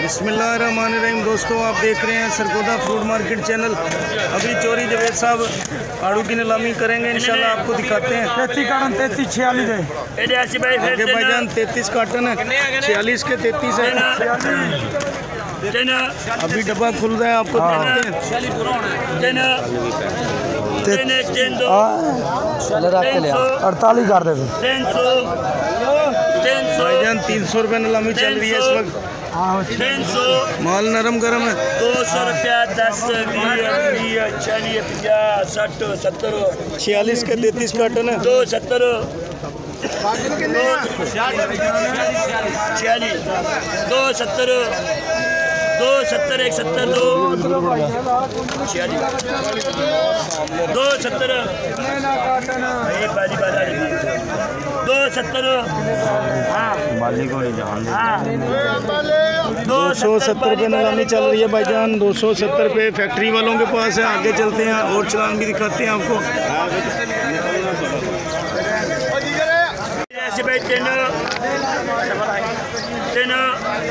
बिस्मिल्लाहिर्रहमानिर्रहीम। दोस्तों, आप देख रहे हैं सरगोदा फ्रूट मार्केट चैनल। अभी चोरी जवेद साहब आड़ू की नीलामी करेंगे, इंशाल्लाह आपको दिखाते हैं। 33 कार्टन 33 46 है। आगे भाईजान 33 कार्टन है, 46 के 33 है। अभी डब्बा खुल रहा है, आपको दिखाते हैं। 48 कर दे भाईजान 300 रुपये नीलामी चल रही है इस वक्त। माल नरम गरम है। 200 रुपया 10 20 40 50 60 70 46 के 33 कार्टन है। 270 270 270 170 270 270 रुपये नीलामी चल रही है भाईजान। 270 रुपये फैक्ट्री वालों के पास है। आगे चलते हैं और चलान भी दिखाते हैं आपको।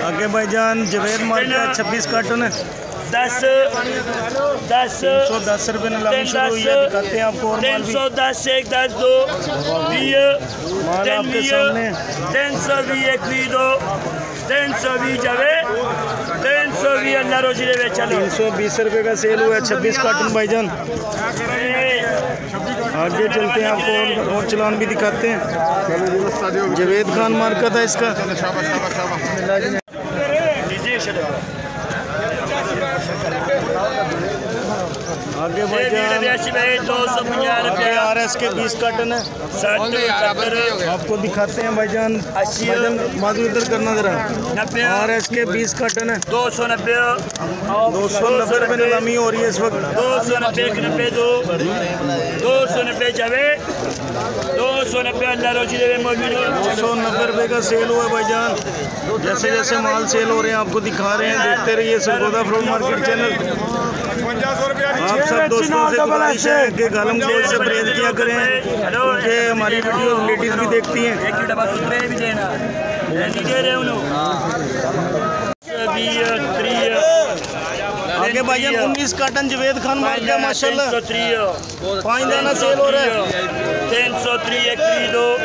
आगे भाईजान जवेद मार्केट 26 कार्टन है। 10 310 रुपये नीलामी शुरू हुई है, दिखाते हैं आपको। और 310 1 10 2 20 माल आपके सामने 320 1 2 320 जावे 320 अल्लाह रोजी दे बेच चलो। 320 रुपये का सेल हुआ है 26 कार्टन भाईजान। आगे चलते हैं आपको और चलान भी दिखाते हैं। जवेद खान मार्केट है इसका। आगे भाईजान 250 रुपये RS के 20 कार्टन है। 60 आपको दिखाते हैं भाईजान। भाईजान बाजू इधर करना जरा। RS के 20 कार्टन है। 290 290 रुपये नीलामी हो रही है इस वक्त। 290 90 290 जावे 290 अल्लाह रोजी दे मौजूद 290 रुपये का सेल हुआ है भाईजान। जैसे जैसे माल सेल हो रहे हैं आपको दिखा रहे हैं, देखते रहिए सरगोदा फ्रूट मार्केट चैनल। आप सब दोस्तों से गुजारिश है कि गालम गोल से परहेज किया करें, क्योंकि हमारी वीडियो लेडीज भी देखती हैं। आगे भाईजान 19 कार्टन जवेद खान मार्केट माशाल्लाह 5 दाना सेल हो रहा है। 303 1 2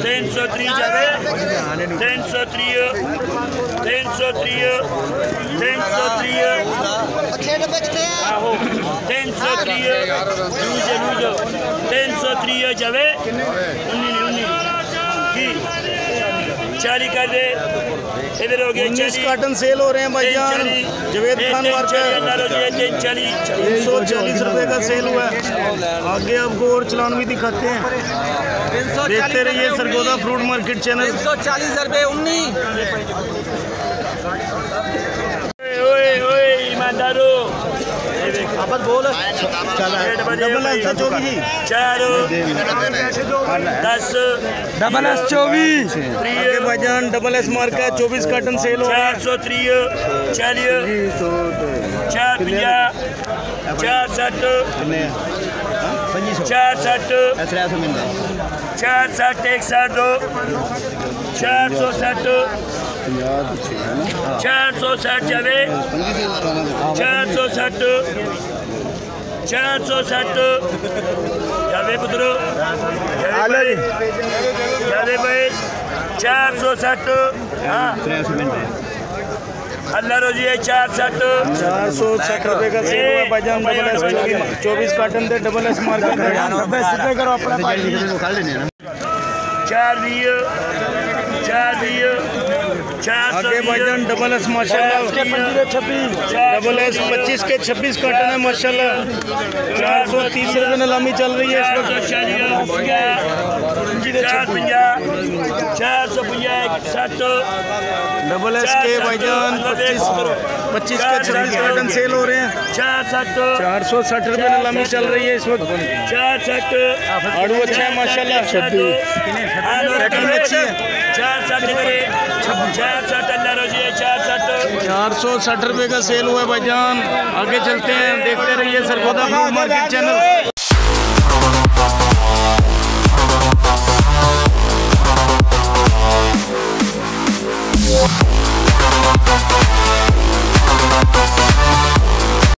303 जावे 303 303 303 303 जावे 40 कर दे। इधर हो गए 19 कार्टन सेल हो रहे हैं भाईजान। जवेद खान मार्केट 340 रुपये का सेल हुआ है। आगे आपको और चलान भी दिखाते हैं, देखते रहिए सरगोदा फ्रूट मार्केट चैनल। 340 रुपये 19 ईमानदारो बोल डबल एस 24 4 10 डबल एस 24 आगे भाईजान double S market 24 carton sale हो रहा है। 430 40 450 460 460 460 162 460 460 जावे 460 460 जावे पुत्रो जावे भाई 460 हाँ अल्लाह रोजी है 460 रुपये का सेल हुआ भाईजान। डबल एस 24 कार्टन थे डबल एस मार्केट। 4 आगे भाईजान डबल एस माशाल्लाह डबल एस 25 के 26 कार्टन है माशाल्लाह। 430 रुपये नीलामी चल रही है इस वक्त। 450 डबल एस के भाईजान 25 के 26 कार्टन सेल हो रहे हैं। 460 रुपये नीलामी चल रही है इस वक्त। 460 आड़ू अच्छा है माशाल्लाह, पैकिंग अच्छी है। 460 अल्लाह रोजी है 460 रुपये का सेल हुआ है भाईजान। आगे चलते हैं, देखते रहिए सरगोदा फ्रूट मार्केट चैनल।